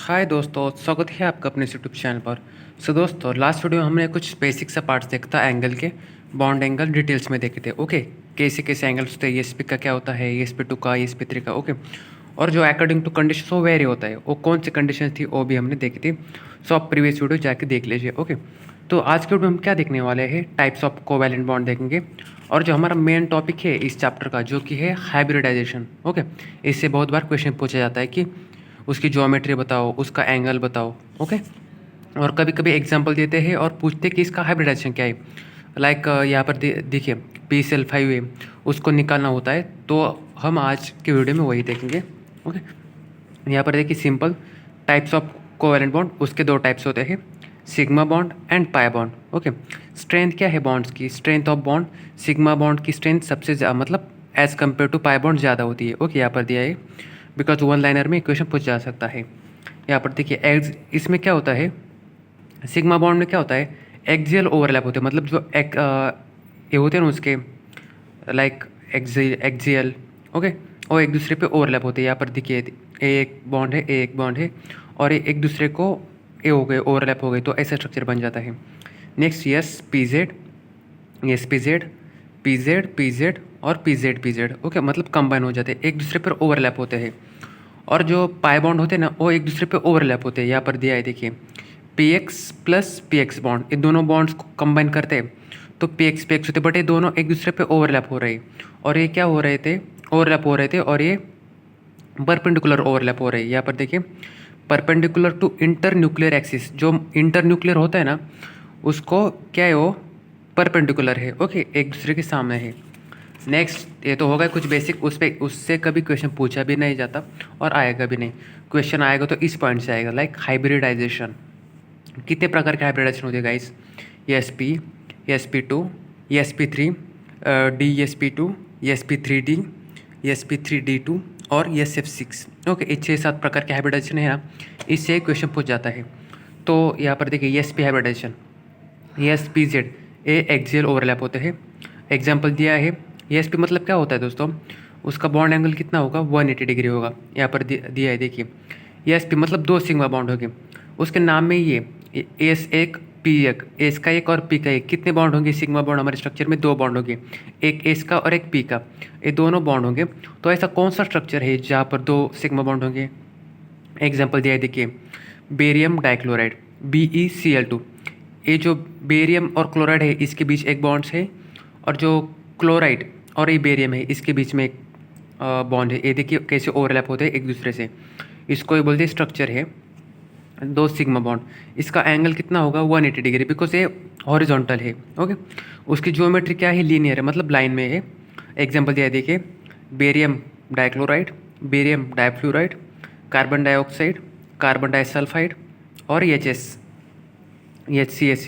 हाय दोस्तों, स्वागत है आपका अपने यूट्यूब चैनल पर। दोस्तों, लास्ट वीडियो में हमने कुछ बेसिक सा पार्ट्स देखा था एंगल के। बॉन्ड एंगल डिटेल्स में देखे थे। ओके, कैसे कैसे एंगल्स होते हैं, ESP का क्या होता है, ESP2 का, ESP3 का। ओके, और जो अकॉर्डिंग टू कंडीशन वो वेरी होता है, वो कौन सी कंडीशन थी वो भी हमने देखी थी। आप प्रीवियस वीडियो जाके देख लीजिए। ओके, तो आज के वीडियो में हम क्या देखने वाले हैं, टाइप्स ऑफ कोवैलेंट बॉन्ड देखेंगे। और जो हमारा मेन टॉपिक है इस चैप्टर का, जो कि है हाइब्रिडाइजेशन। ओके, इससे बहुत बार क्वेश्चन पूछा जाता है कि उसकी ज्योमेट्री बताओ, उसका एंगल बताओ। ओके, और कभी कभी एग्जांपल देते हैं और पूछते हैं कि इसका हाइब्रिडाइजेशन क्या है। लाइक यहाँ पर देखिए PCl5 है, उसको निकालना होता है, तो हम आज के वीडियो में वही देखेंगे। ओके, यहाँ पर देखिए simple types of covalent bond, उसके दो टाइप्स होते हैं, sigma bond and pi bond. Okay, strength क्या है बॉन्ड्स की, strength of bond, sigma bond की स्ट्रेंथ सबसे मतलब as compare to pi bond ज़्यादा होती है। ओके, यहाँ पर दिया है, बिकॉज वन लाइनर में क्वेश्चन पूछ जा सकता है। यहाँ पर देखिए इसमें क्या होता है, सिग्मा बॉन्ड में क्या होता है, एक्सियल ओवरलैप होते हैं, मतलब जो ये होते हैं ना उसके लाइक एक्सियल। ओके, और एक दूसरे पे ओवरलैप होते हैं। यहाँ पर देखिए एक बॉन्ड है, एक बॉन्ड है, और ये एक दूसरे को ए हो गए, ओवरलैप हो गए, तो ऐसा स्ट्रक्चर बन जाता है। नेक्स्ट PZ, PZ और PZ। ओके, मतलब कंबाइन हो जाते हैं, एक दूसरे पर ओवरलैप होते हैं। और जो पाई बॉन्ड होते हैं ना, वो एक दूसरे पे ओवरलैप होते हैं। यहाँ पर दिया है देखिए PX प्लस PX बॉन्ड, ये दोनों बॉन्ड्स को कंबाइन करते हैं तो PX होते, बट ये दोनों एक दूसरे पे ओवरलैप हो रहे हैं। और ये क्या हो रहे थे, ओवरलैप हो रहे थे, और ये परपेंडिकुलर ओवरलैप हो रहे हैं। यहाँ पर देखिए perpendicular to inter nuclear axis, जो इंटर न्यूक्लियर होता है ना, उसको क्या है, वो परपेंडिकुलर है। ओके, एक दूसरे के सामने है। नेक्स्ट, ये तो होगा कुछ बेसिक, उससे कभी क्वेश्चन पूछा भी नहीं जाता और आएगा भी नहीं। क्वेश्चन आएगा तो इस पॉइंट से आएगा, लाइक हाइब्रिडाइजेशन। कितने प्रकार के हाइब्रिडाइजेशन होते हैं guys, ESP, ESP2, ESP3, DESP2, ESP3D, ESP3D2 और ESF6। ओके, ये 6-7 प्रकार के हाइब्रिडाइजेशन है ना, इससे क्वेश्चन पूछ जाता है। तो यहाँ पर देखिए ESP हाइब्रिडाइजेशन, ESPZ, ये एक्सियल ओवरलैप होते हैं। एग्जाम्पल दिया है, ESP मतलब क्या होता है दोस्तों, उसका बॉन्ड एंगल कितना होगा, 180 डिग्री होगा। यहाँ पर दिया है देखिए, ESP मतलब 2 सिग्मा बॉन्ड होंगे, उसके नाम में ये S1 P1, एस का एक और P का एक, कितने बॉन्ड होंगे सिग्मा बॉन्ड हमारे स्ट्रक्चर में, 2 बॉन्ड होंगे, एक S का और एक P का, ये दोनों बॉन्ड होंगे। तो ऐसा कौन सा स्ट्रक्चर है जहाँ पर 2 सिग्मा बॉन्ड होंगे। एग्जाम्पल दिया है देखिए, बेरियम डाइक्लोराइड, BeCl2, ये जो बेरियम और क्लोराइड है इसके बीच एक बॉन्ड्स है, और जो क्लोराइड और ये बेरियम है इसके बीच में एक बॉन्ड है। ये देखिए कैसे ओवरलैप होते हैं एक दूसरे से, इसको ये बोलते हैं स्ट्रक्चर है 2 सिग्मा बॉन्ड। इसका एंगल कितना होगा, 180 डिग्री, बिकॉज ये हॉरिजॉन्टल है। ओके, उसकी ज्योमेट्री क्या है, लीनियर है, मतलब लाइन में है। एग्जाम्पल दिया है देखिए, barium dichloride, barium difluoride, carbon dioxide, carbon disulphide और HCSC।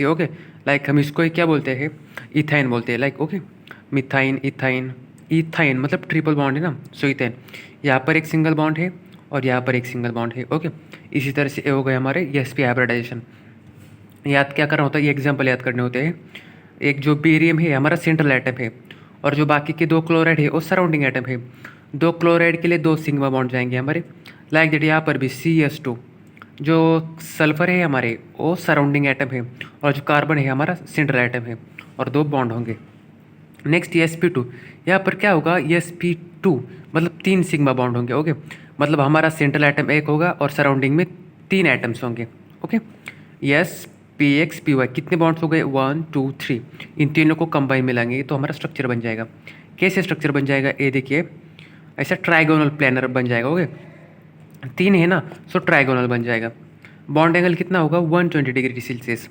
ओके, लाइक हम इसको क्या बोलते हैं, इथाइन बोलते हैं, लाइक ओके, मिथाइन, इथाइन मतलब ट्रिपल बॉन्ड है ना, सो इथाइन। यहाँ पर एक सिंगल बॉन्ड है और यहाँ पर एक सिंगल बॉन्ड है। ओके, इसी तरह से ये हो गए हमारे ESP हाइब्रिडाइजेशन। याद क्या करना होता है, ये एग्जाम्पल याद करने होते हैं। एक जो बेरियम है हमारा सेंट्रल एटम है, और जो बाकी के 2 क्लोराइड है वो सराउंडिंग एटम है। 2 क्लोराइड के लिए 2 सिग्मा बॉन्ड जाएंगे हमारे, लाइक दैट। यहाँ पर भी CS2, जो सल्फर है हमारे वो सराउंडिंग एटम है, और जो कार्बन है हमारा सेंट्रल एटम है, और 2 बॉन्ड होंगे। नेक्स्ट ESP2, यहाँ पर क्या होगा, ESP2 मतलब 3 सिग्मा बॉन्ड होंगे। ओके, मतलब हमारा सेंट्रल एटम एक होगा और सराउंडिंग में 3 एटम्स होंगे। ओके, SPXPY कितने बॉन्ड्स हो गए, 1 2 3, इन तीनों को कंबाइन मिलाएंगे तो हमारा स्ट्रक्चर बन जाएगा। कैसे स्ट्रक्चर बन जाएगा, ये देखिए, ऐसा ट्राइगोनल प्लेनर बन जाएगा। ओके, 3 है ना, सो ट्राइगोनल बन जाएगा। बॉन्ड एंगल कितना होगा, 120 डिग्री सेल्सियस,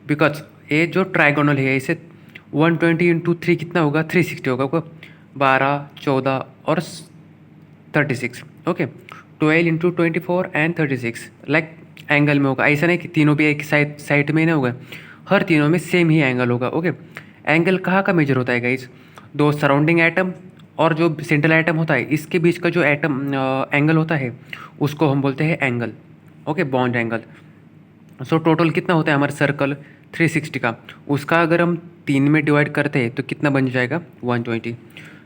बिकॉज ये जो ट्राइगोनल है इसे 120 इंटू 3 कितना होगा, 360 होगा। 12, 14 और 36। Okay, 12 into 24 and 36, like angle में होगा। ऐसा नहीं कि तीनों भी एक साइड में ही ना होगा, हर तीनों में सेम ही एंगल होगा। ओके, एंगल कहाँ का मेजर होता है गाइस, 2 सराउंडिंग एटम और जो सेंट्रल एटम होता है इसके बीच का जो एटम एंगल होता है उसको हम बोलते हैं angle. Okay, bond angle. So total कितना होता है हमारा सर्कल 360 का, उसका अगर हम 3 में डिवाइड करते हैं तो कितना बन जाएगा, 120।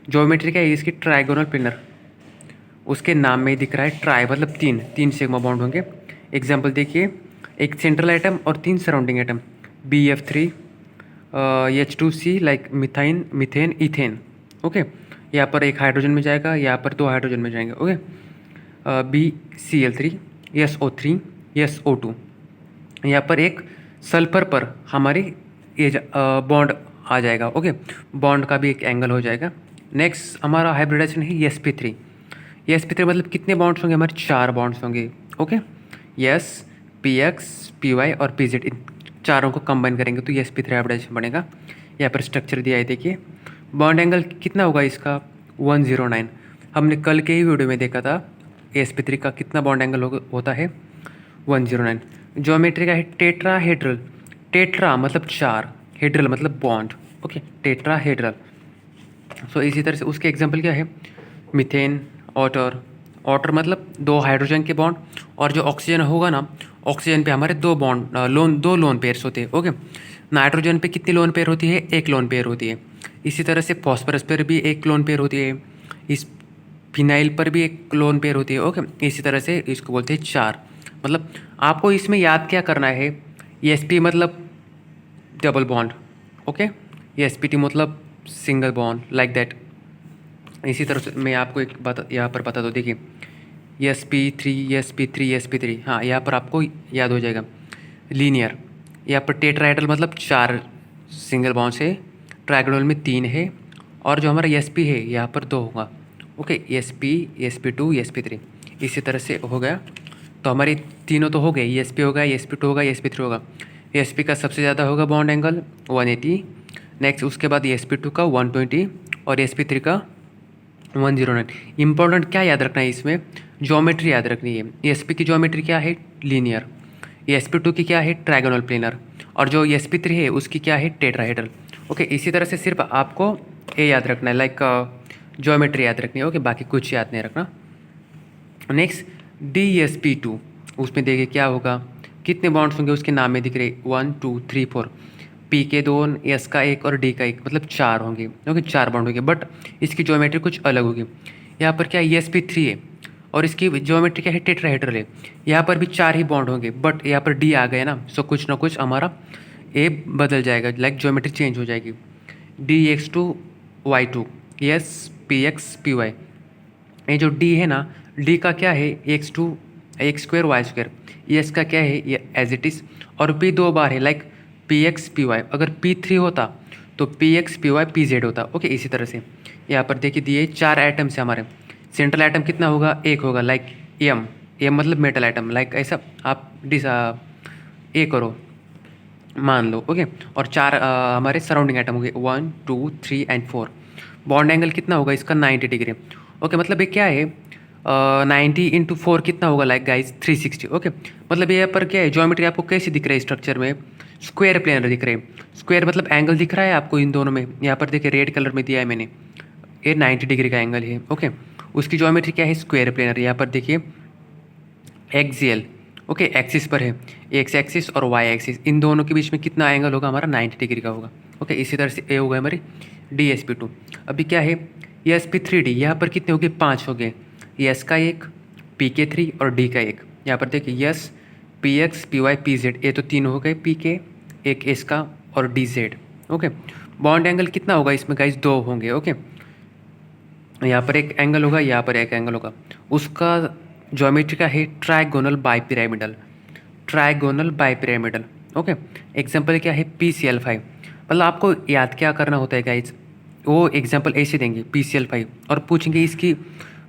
ज्योमेट्री क्या है इसकी, ट्राइगोनल प्लेनर, उसके नाम में ही दिख रहा है ट्राई, मतलब 3 सिग्मा बॉन्ड होंगे, एग्जाम्पल देखिए, एक सेंट्रल आइटम और 3 surrounding item, BF3, H2C like methine, methane, ethane. Okay, यहाँ पर एक हाइड्रोजन में जाएगा, यहाँ पर 2 हाइड्रोजन में जाएंगे। Okay, BCl3, SO3, SO2। यहाँ पर एक सल्फर पर हमारी ये बॉन्ड आ जाएगा। ओके, बॉन्ड का भी एक एंगल हो जाएगा। नेक्स्ट हमारा हाइब्रिडाइजेशन है sp3। sp3 मतलब कितने बॉन्ड्स होंगे हमारे? 4 बॉन्ड्स होंगे। ओके, S, PX, PY और PZ, इन चारों को कंबाइन करेंगे तो sp3 हाइब्रिडाइजेशन बनेगा। यहाँ पर स्ट्रक्चर दिया है, देखिए बॉन्ड एंगल कितना होगा इसका? 109। हमने कल के ही वीडियो में देखा था sp3 का कितना बॉन्ड एंगल होता है? 109। ज्योमेट्री का है टेट्राहेड्रल। टेट्रा मतलब 4, हेड्रल मतलब बॉन्ड। Okay, tetrahedral. सो इसी तरह से उसके एग्जांपल क्या है? Methane, otter. ऑटर मतलब 2 हाइड्रोजन के बॉन्ड, और जो ऑक्सीजन होगा ना, ऑक्सीजन पे हमारे 2 बॉन्ड दो लोन पेयर्स होते हैं। ओके, नाइट्रोजन पे कितनी लोन पेयर होती है? 1 लोन पेयर होती है। इसी तरह से फॉस्फरस पर भी 1 लोन पेयर होती है, इस फिनाइल पर भी 1 लोन पेयर होती है। ओके, इसी तरह से इसको बोलते हैं 4। मतलब आपको इसमें याद क्या करना है? sp मतलब डबल बॉन्ड। ओके, spt मतलब सिंगल बॉन्ड, लाइक दैट। इसी तरह से मैं आपको एक बात यहाँ पर बता दूँ, देखिए sp3, sp3, sp3, हाँ यहाँ पर आपको याद हो जाएगा। लीनियर, यहाँ पर टेट्राहेड्रल मतलब 4 सिंगल बॉन्ड है, ट्राइगोनल में 3 है, और जो हमारा sp है यहाँ पर 2 होगा। ओके, sp, sp2, sp3, इसी तरह से हो गया। तो हमारी तीनों तो हो गए, sp होगा, sp2 होगा, sp3 होगा। sp का सबसे ज़्यादा होगा बॉन्ड एंगल 180, नेक्स्ट उसके बाद sp2 का 120 और sp3 का 109। इंपॉर्टेंट क्या याद रखना है इसमें? ज्योमेट्री याद रखनी है। sp की ज्योमेट्री क्या है? लीनियर। sp2 की क्या है? Trigonal planar. और जो sp3 है उसकी क्या है? टेट्राहेड्रल। ओके, इसी तरह से सिर्फ आपको ये याद रखना है, लाइक ज्योमेट्री याद रखनी है। ओके, बाकी कुछ याद नहीं रखना। नेक्स्ट DsP2, उसमें देखिए क्या होगा, कितने बॉन्ड्स होंगे उसके नाम में दिख रहे, 1 2 3 4। P के 2, S का 1 और D का 1, मतलब 4 होंगे। ओके, 4 बॉन्ड होंगे, बट इसकी ज्योमेट्री कुछ अलग होगी। यहाँ पर क्या है? sp3 है और इसकी ज्योमेट्री क्या है? टेट्राहेड्रल है। यहाँ पर भी 4 ही बॉन्ड होंगे, बट यहाँ पर D आ गया ना, सो कुछ ना कुछ हमारा ए बदल जाएगा, लाइक ज्योमेट्री चेंज हो जाएगी। DX2Y2, S PX PY। ये जो D है ना, D का क्या है? x2 y2। एस का क्या है? ये एज इट इज़। और P 2 बार है, लाइक PX PY। अगर P3 होता तो PX PY PZ होता। ओके, इसी तरह से यहाँ पर देखिए दिए 4 आइटम्स है हमारे। सेंट्रल आइटम कितना होगा? 1 होगा, लाइक M मतलब मेटल आइटम, लाइक ऐसा आप ए करो, मान लो। ओके, और 4 हमारे सराउंडिंग आइटम हो गए, 1 2 3 एंड 4। बॉन्ड एंगल कितना होगा इसका? 90 डिग्री। ओके, मतलब ये क्या है? 90 इंटू 4 कितना होगा, लाइक गाइज 360। ओके, मतलब ये पर क्या है? ज्योमेट्री आपको कैसे दिख रहा है स्ट्रक्चर में? स्क्वायर प्लेनर दिख रहे हैं। स्क्वायर मतलब एंगल दिख रहा है आपको इन दोनों में। यहाँ पर देखिए रेड कलर में दिया है मैंने, ये 90 डिग्री का एंगल है। ओके, उसकी ज्योमेट्री क्या है? Square planar. यहाँ पर देखिए एक्सियल, ओके, एक्सिस पर है, एक्स एक्सिस और वाई एक्सिस, इन दोनों के बीच में कितना एंगल होगा हमारा? 90 डिग्री का होगा। ओके, इसी तरह से ए होगा हमारी DsP2। अभी क्या है? sp3D, यहाँ पर कितने हो गए? 5 हो गए। S का 1, P के 3 और D का 1। यहाँ पर देखिए S PX PY PZ, ये तो 3 हो गए, P के 1 S का और DZ। ओके, बॉन्ड एंगल कितना होगा इसमें गाइज? 2 होंगे। ओके, यहाँ पर एक एंगल होगा, यहाँ पर एक एंगल होगा। उसका ज्योमेट्री का है trigonal bipyramidal. Trigonal bipyramidal. Okay, example क्या है? PCl5। मतलब आपको याद क्या करना होता है गाइज? वो एग्जांपल ऐसे देंगे PCl5 और पूछेंगे इसकी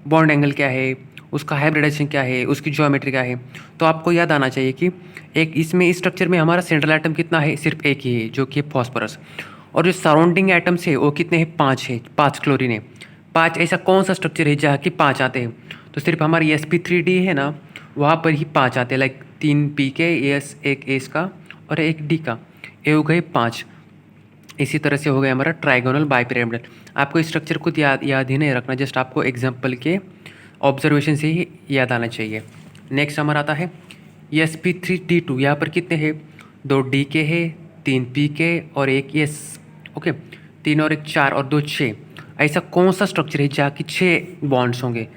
बॉन्ड एंगल क्या है, उसका हाइब्रिडाइजेशन क्या है, उसकी ज्योमेट्री क्या है। तो आपको याद आना चाहिए कि एक इसमें इस स्ट्रक्चर में हमारा सेंट्रल एटम कितना है? सिर्फ एक ही है, जो कि फॉस्फोरस। और जो सराउंडिंग एटम्स है वो कितने हैं? 5 है, 5 क्लोरीन है। 5 ऐसा कौन सा स्ट्रक्चर है जहाँ कि 5 आते हैं? तो सिर्फ हमारी sp3D है ना, वहाँ पर ही 5 आते हैं, लाइक 3 P के, एक एस का और एक D का, ये हो गए 5। इसी तरह से हो गया हमारा ट्राइगोनल बाइपिरामिडल। आपको इस स्ट्रक्चर को याद ही नहीं रखना, जस्ट आपको एग्जाम्पल के ऑब्जर्वेशन से ही याद आना चाहिए। नेक्स्ट हमारा आता है sp3D2। यहाँ पर कितने हैं? 2 D के है, 3 P के और 1 S। ओके, 3 और 1 4 और 2 6। ऐसा कौन सा स्ट्रक्चर है जहाँ की 6 बॉन्ड्स होंगे?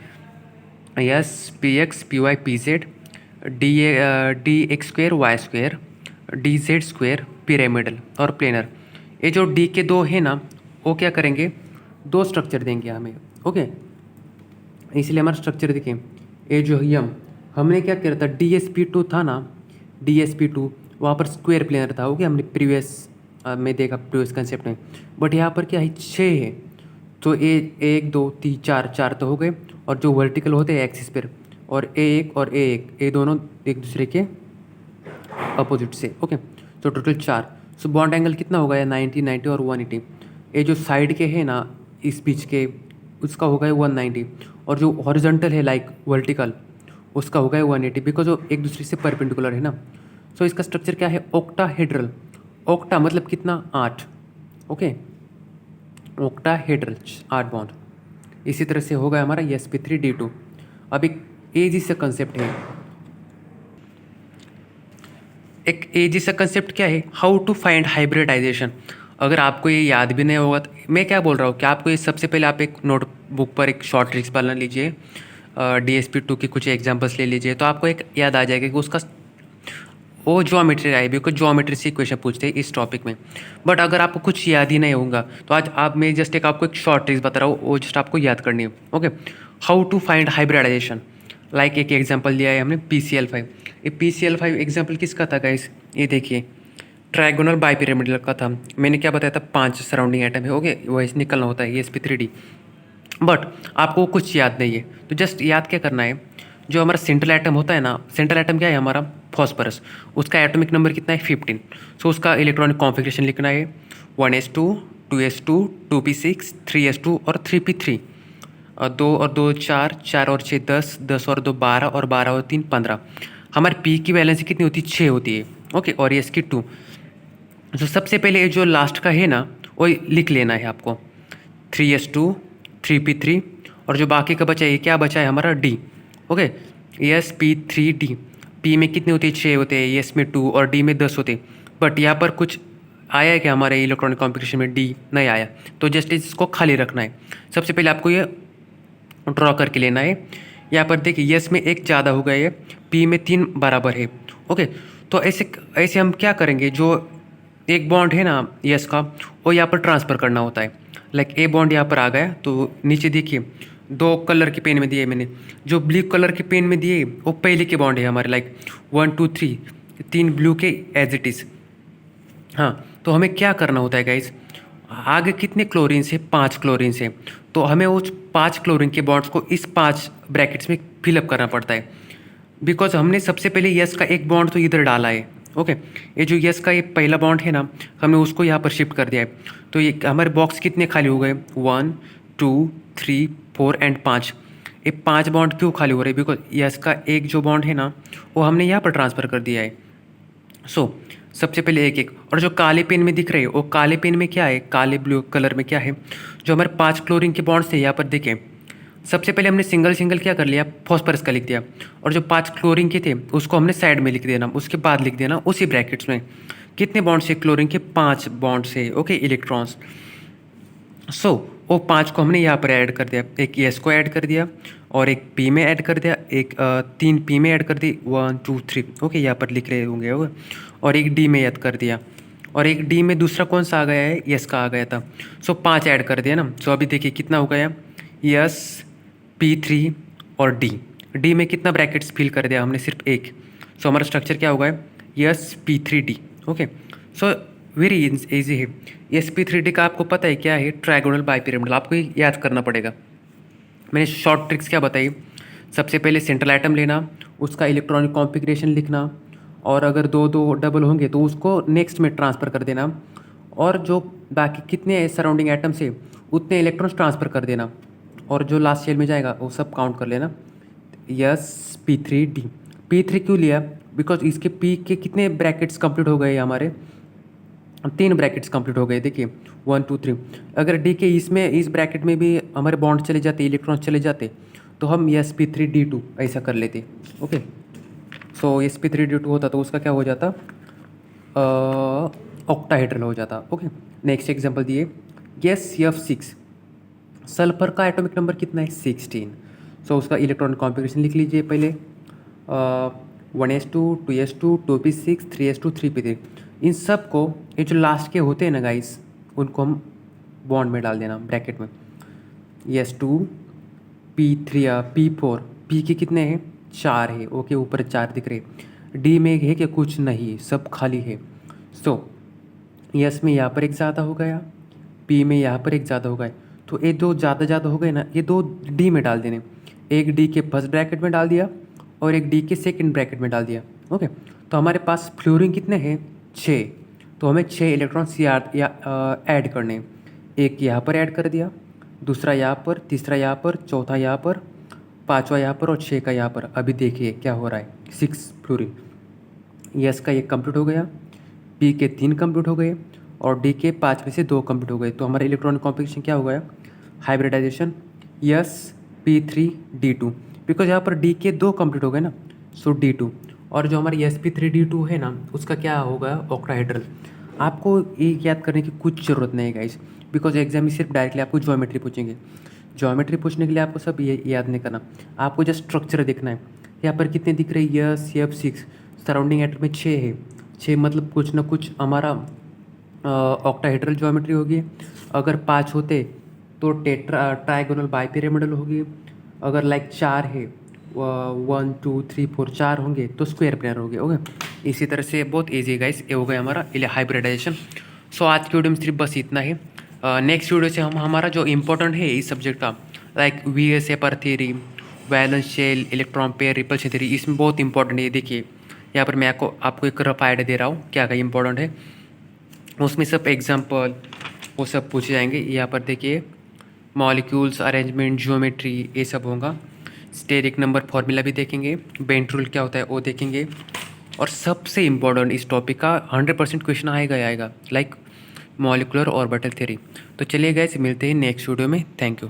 S PX PY PZ d x square y square, d z square, pyramidal और प्लेनर। ये जो डी के दो है ना, वो क्या करेंगे, दो स्ट्रक्चर देंगे हमें। ओके, इसलिए हमारा स्ट्रक्चर देखिए, ये जो यम हमने क्या किया था, DSP2 था ना, DSP2 वहाँ पर स्क्वायर प्लेनर था। ओके, हमने प्रीवियस में देखा, प्रीवियस कंसेप्ट में। बट यहाँ पर क्या है, 6 है, तो ए 1 2 3 4 4 तो हो गए, और जो वर्टिकल होते हैं एक्सिस पर, और A1 और A1 ये दोनों एक दूसरे के अपोजिट से। ओके, तो टोटल 4। सो बॉन्ड एंगल कितना होगा, 90 90 और 180। ये जो साइड के है ना इस बीच के, उसका होगा 190, और जो हॉरिजॉन्टल है लाइक वर्टिकल, उसका होगा 180, बिकॉज वो एक दूसरे से परपेंडिकुलर है ना। सो इसका स्ट्रक्चर क्या है, ऑक्टाहेड्रल। ऑक्टा मतलब कितना, 8। Okay, octahedral 8 bond. इसी तरह से होगा हमारा sp3d2। अब एक एजी सा कंसेप्ट है, एक एजी सा कंसेप्ट क्या है, हाउ टू फाइंड हाइब्रिडाइजेशन। अगर आपको ये याद भी नहीं होगा तो मैं क्या बोल रहा हूँ कि आपको ये सबसे पहले आप एक नोटबुक पर एक शॉर्ट ट्रिक्स बना लीजिए, DSP2 की कुछ एग्जांपल्स ले लीजिए, तो आपको एक याद आ जाएगा कि उसका वो ज्योमेट्री आई, बिकॉज ज्योमेट्री से क्वेश्चन पूछते हैं इस टॉपिक में। बट अगर आपको कुछ याद ही नहीं होगा तो आज आप, मैं जस्ट एक आपको एक शॉर्ट ट्रिक्स बता रहा हूँ, वो जस्ट आपको याद करनी है। Okay, how to find hybridisation. Like एक एग्जांपल लिया है हमने PCl5। ये PCl5 एग्जांपल किसका था गाइस, ये देखिए ट्राइगोनल बाइपिरामिडल का था। मैंने क्या बताया था, 5 सराउंडिंग एटम है। ओके, वही निकलना होता है sp3d। बट आपको कुछ याद नहीं है, तो जस्ट याद क्या करना है, जो हमारा सेंट्रल एटम होता है ना, सेंट्रल एटम क्या है हमारा, फॉस्फरस। उसका एटॉमिक नंबर कितना है, 15। सो उसका इलेक्ट्रॉनिक कॉन्फ़िगरेशन लिखना है 1s2 2s2 2p6 3s2 और 3p3। और 2 और 2 4, 4 और 6 10, 10 और 2 12, और 12 और 3 15। हमारे पी की वैलेंसी कितनी होती है, 6 होती है। ओके, और एस की 2। तो सबसे पहले ये जो लास्ट का है ना, वो लिख लेना है आपको, 3s2 3p3, और जो बाकी का बचा है, ये क्या बचा है हमारा, डी। Okay, sp3d। पी में कितने होते हैं, 6 होते हैं, एस में 2 और डी में 10 होते हैं। बट यहाँ पर कुछ आया है कि हमारे इलेक्ट्रॉनिक कॉम्पिटिशन में डी नहीं आया, तो जस्ट इसको खाली रखना है। सबसे पहले आपको ये ड्रॉ करके लेना है। यहाँ पर देखिए यस में 1 ज़्यादा हो गया है, पी में 3 बराबर है। ओके, तो ऐसे ऐसे हम क्या करेंगे, जो एक बॉन्ड है ना यस का, वो यहाँ पर ट्रांसफ़र करना होता है। लाइक ए बॉन्ड यहाँ पर आ गया, तो नीचे देखिए 2 कलर के पेन में दिए मैंने, जो ब्लू कलर के पेन में दिए वो पहले के बॉन्ड है हमारे, लाइक 1 2 3, 3 ब्लू के एज इट इज़। हाँ, तो हमें क्या करना होता है गाइस, आगे कितने क्लोरीन से, 5 क्लोरीन से, तो हमें उस 5 क्लोरीन के बॉन्ड्स को इस 5 ब्रैकेट्स में फिलअप करना पड़ता है। बिकॉज हमने सबसे पहले यस का एक बॉन्ड तो इधर डाला है। ओके, ये जो यस का ये पहला बॉन्ड है ना, हमने उसको यहाँ पर शिफ्ट कर दिया है। तो ये हमारे बॉक्स कितने खाली हो गए, 1 2 3 4 एंड 5। ये 5 बॉन्ड क्यों खाली हो रहे हैं, बिकॉज यस का एक जो बॉन्ड है ना, वो हमने यहाँ पर ट्रांसफ़र कर दिया है। सो सबसे पहले एक एक, और जो काले पेन में दिख रहे हैं, वो काले पेन में क्या है, काले ब्लू कलर में क्या है, जो हमारे 5 क्लोरीन के बॉन्ड्स थे यहाँ पर देखें। सबसे पहले हमने सिंगल सिंगल क्या कर लिया, फॉस्फरस का लिख दिया, और जो 5 क्लोरीन के थे उसको हमने साइड में लिख देना, उसके बाद लिख देना उसी ब्रैकेट्स में कितने बॉन्ड से, क्लोरीन के 5 बॉन्ड से। Okay, electrons. सो वो 5 को हमने यहाँ पर ऐड कर दिया, एक एस को ऐड कर दिया, और एक पी में ऐड कर दिया, एक 3 पी में ऐड कर दी, 1 2 3। ओके, यहाँ पर लिख रहे होंगे, और एक डी में ऐड कर दिया, और एक डी में दूसरा कौन सा आ गया है, यस का आ गया था। सो 5 ऐड कर दिया ना। सो अभी देखिए कितना हो गया, यस P3 और डी में कितना ब्रैकेट्स फिल कर दिया हमने, सिर्फ एक। सो हमारा स्ट्रक्चर क्या होगा, yes P3D। Okay, so very easy है। sp3d का आपको पता है क्या है, ट्राइगोनल बाइपिरामिडल, आपको ये याद करना पड़ेगा। मैंने शॉर्ट ट्रिक्स क्या बताई, सबसे पहले सेंट्रल एटम लेना, उसका इलेक्ट्रॉनिक कॉन्फ़िगरेशन लिखना, और अगर 2 2 डबल होंगे तो उसको नेक्स्ट में ट्रांसफ़र कर देना, और जो बाकी कितने सराउंडिंग एटम्स है उतने इलेक्ट्रॉन्स ट्रांसफ़र कर देना, और जो लास्ट शेल में जाएगा वो सब काउंट कर लेना। Yes P3D। P3 क्यों लिया, बिकॉज इसके P के कितने ब्रैकेट्स कंप्लीट हो गए हमारे, 3 ब्रैकेट्स कंप्लीट हो गए। देखिए 1 2 3। अगर डी के इसमें इस ब्रैकेट में भी हमारे बॉन्ड चले जाते, इलेक्ट्रॉन चले जाते, तो हम sp3d2 ऐसा कर लेते। ओके, सो sp3d2 होता तो उसका क्या हो जाता, ऑक्टाहेड्रल हो जाता। ओके, नेक्स्ट एग्जांपल दिए, F6। सल्फर का एटॉमिक नंबर कितना है, 16। सो उसका इलेक्ट्रॉनिक कॉन्फ़िगरेशन लिख लीजिए पहले, 1s2, 2s2, 2p6, 3s2, 3p3, इन सब को ये जो लास्ट के होते हैं ना गाइस, उनको हम बॉन्ड में डाल देना ब्रैकेट में। s2, p3, p4, p के कितने हैं 4 है, ओके ऊपर 4 दिख रहे। d में है कि कुछ नहीं, सब खाली है। सो s में यहाँ पर एक ज़्यादा हो गया, p में यहाँ पर एक ज़्यादा हो गया, तो ये दो ज़्यादा हो गए ना, ये दो d में डाल देने। एक d के फर्स्ट ब्रैकेट में डाल दिया और एक d के सेकंड ब्रैकेट में डाल दिया। ओके, तो हमारे पास फ्लोरीन कितने हैं 6, तो हमें 6 इलेक्ट्रॉन्स ऐड करने हैं। एक यहाँ पर ऐड कर दिया, दूसरा यहाँ पर, तीसरा यहाँ पर, चौथा यहाँ पर, पाँचवा यहाँ पर और 6 का यहाँ पर। अभी देखिए क्या हो रहा है, 6 फ्लोरीन। यस का 1 कंप्लीट हो गया, पी के 3 कंप्लीट हो गए और डी के 5 में से 2 कंप्लीट हो गए। तो हमारा इलेक्ट्रॉनिक कॉम्बिनेशन क्या हो गया, हाइब्रिडाइजेशन Sp3D2, बिकॉज यहाँ पर डी के 2 कंप्लीट हो गए ना, सो D2। और जो हमारी Sp3D2 है ना, उसका क्या होगा, ऑक्टाहेड्रल। आपको ये याद करने की कुछ ज़रूरत नहीं है गाइस, बिकॉज एग्जाम में सिर्फ डायरेक्टली आपको ज्योमेट्री पूछेंगे। ज्योमेट्री पूछने के लिए आपको सब ये याद नहीं करना, आपको जस्ट स्ट्रक्चर देखना है। यहाँ पर कितने दिख रहे हैं, F6, सराउंडिंग एटम में 6 है। 6 मतलब कुछ ना कुछ हमारा ऑक्टाहेड्रल ज्योमेट्री होगी। अगर 5 होते तो ट्राइगोनल बाइपिरामिडल होगी। अगर लाइक 4 है, 1 2 3 4 4 होंगे तो स्क्वायर प्लेनर होंगे। ओके, इसी तरह से बहुत ईजी है गाइस, ये हो गया हमारा हाइब्रिडाइजेशन। सो आज की वीडियो में सिर्फ बस इतना ही। नेक्स्ट वीडियो से हम हमारा जो इम्पोर्टेंट है इस सब्जेक्ट का, like VSA theory, valence shell, electron pair, repulsion theory, इसमें बहुत इंपॉर्टेंट है। देखिए यहाँ पर मैं आपको एक रफ आइडिया दे रहा हूँ क्या क्या इंपॉर्टेंट है, उसमें सब एग्जाम्पल वो सब पूछे जाएंगे। यहाँ पर देखिए मॉलिक्यूल्स, अरेंजमेंट, ज्योमेट्री, ये सब होगा। स्टेरिक नंबर फॉर्मूला भी देखेंगे, बेंट रूल क्या होता है वो देखेंगे। और सबसे इम्पोर्टेंट इस टॉपिक का 100% क्वेश्चन आएगा लाइक मॉलिकुलर ऑर्बिटल थ्योरी। तो चलिए गाइस, मिलते हैं नेक्स्ट वीडियो में। Thank you.